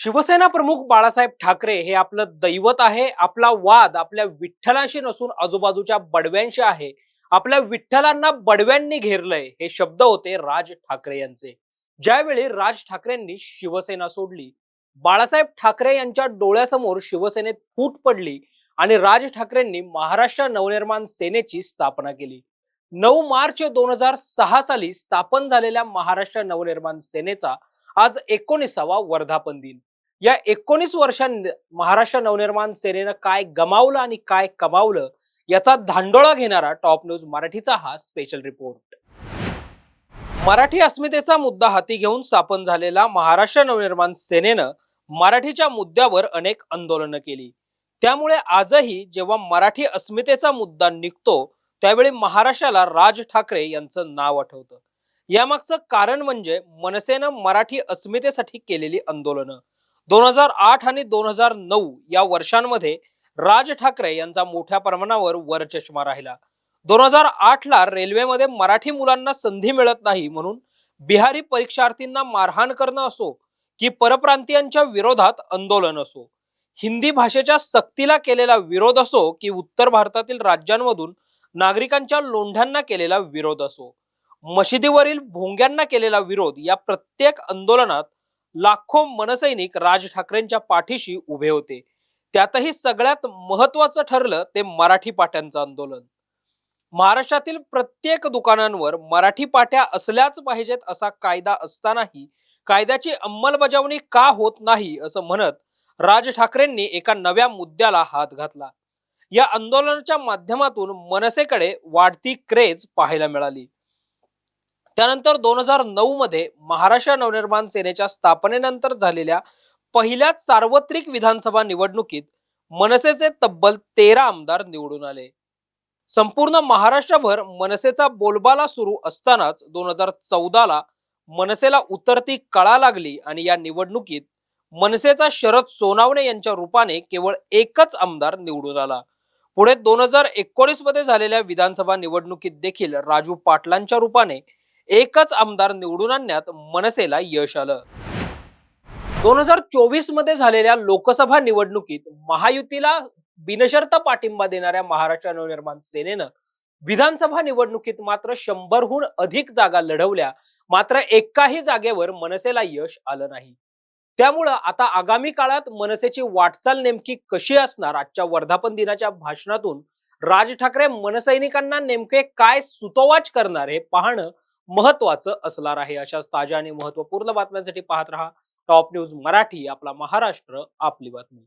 शिवसेना प्रमुख बाळासाहेब ठाकरे हे आपलं दैवत आहे. आपला वाद आपल्या विठ्ठलाशी नसून आजूबाजूच्या बडव्यांशी आहे. आपल्या विठ्ठलांना बडव्यांनी घेरलंय, हे शब्द होते राज ठाकरे यांचे. ज्यावेळी राज ठाकरेंनी शिवसेना सोडली, बाळासाहेब ठाकरे यांच्या डोळ्यासमोर शिवसेनेत फूट पडली आणि राज ठाकरेंनी महाराष्ट्र नवनिर्माण सेनेची स्थापना केली. 9 मार्च 2006 साली स्थापन झालेल्या महाराष्ट्र नवनिर्माण सेनेचा आज 19वा वर्धापन दिन. या 19 वर्षांनी महाराष्ट्र नवनिर्माण सेनेनं काय गमावलं आणि काय कमावलं याचा धांडोळा घेणारा टॉप न्यूज मराठीचा हा स्पेशल रिपोर्ट. मराठी अस्मितेचा मुद्दा हाती घेऊन स्थापन झालेला महाराष्ट्र नवनिर्माण सेनेनं मराठीच्या मुद्द्यावर अनेक आंदोलनं केली. त्यामुळे आजही जेव्हा मराठी अस्मितेचा मुद्दा निघतो त्यावेळी महाराष्ट्राला राज ठाकरे यांचं नाव आठवतं. यामागचं कारण म्हणजे मनसेनं मराठी अस्मितेसाठी केलेली आंदोलनं. 2008 आणि 2009 या वर्षांमध्ये राज ठाकरे यांचा मोठ्या प्रमाणावर वरचष्मा राहिला. 2008 ला रेल्वेमध्ये मराठी मुलांना संधी मिळत नाही म्हणून बिहारी परीक्षार्थींना मारहाण करणं असो की परप्रांतीयांच्या विरोधात आंदोलन असो, हिंदी भाषेच्या सक्तीला केलेला विरोध असो की उत्तर भारतातील राज्यांमधून नागरिकांच्या लोंढ्यांना केलेला विरोध असो, मशिदीवरील भोंग्यांना केलेला विरोध, या प्रत्येक आंदोलनात लाखो मनसैनिक राज ठाकरेंच्या पाठीशी उभे होते. त्यातही सगळ्यात महत्वाचं ठरलं ते मराठी पाट्यांचं आंदोलन. महाराष्ट्रातील प्रत्येक दुकानांवर मराठी पाट्या असल्याच पाहिजेत असा कायदा असतानाही कायद्याची अंमलबजावणी का होत नाही असं म्हणत राज ठाकरेंनी एका नव्या मुद्द्याला हात घातला. या आंदोलनाच्या माध्यमातून मनसेकडे वाढती क्रेज पाहायला मिळाली. त्यानंतर 2009 मध्ये महाराष्ट्र नवनिर्माण सेनेच्या स्थापनेनंतर झालेल्या पहिल्याच सार्वत्रिक विधानसभा निवडणुकीत मनसेचे तब्बल 13 आमदार निवडून आले. संपूर्ण महाराष्ट्रभर मनसेचा बोलबाला सुरू असतानाच 2014 ला मनसेला उतरती कळा लागली आणि या निवडणुकीत मनसेचा शरद सोनावणे यांच्या रूपाने केवळ एकच आमदार निवडून आला. पुढे 2019 मध्ये झालेल्या विधानसभा निवडणुकीत देखील राजू पाटलांच्या रूपाने एकच आमदार निवडून आणण्यात मनसेला यश आलं. 2024 मध्ये झालेल्या लोकसभा निवडणुकीत महायुतीला बिनशर्त पाठिंबा देणाऱ्या महाराष्ट्र नवनिर्माण सेनेनं विधानसभा निवडणुकीत मात्र 100हून अधिक जागा लढवल्या, मात्र एकाही जागेवर मनसेला यश आलं नाही. त्यामुळं आता आगामी काळात मनसेची वाटचाल नेमकी कशी असणार, आजच्या वर्धापन दिनाच्या भाषणातून राज ठाकरे मनसैनिकांना नेमके काय सुतोवाच करणार हे पाहणं महत्वाचं असणार आहे. अशाच ताज्या आणि महत्वपूर्ण बातम्यांसाठी पाहत रहा टॉप न्यूज मराठी. आपला महाराष्ट्र, आपली बातमी.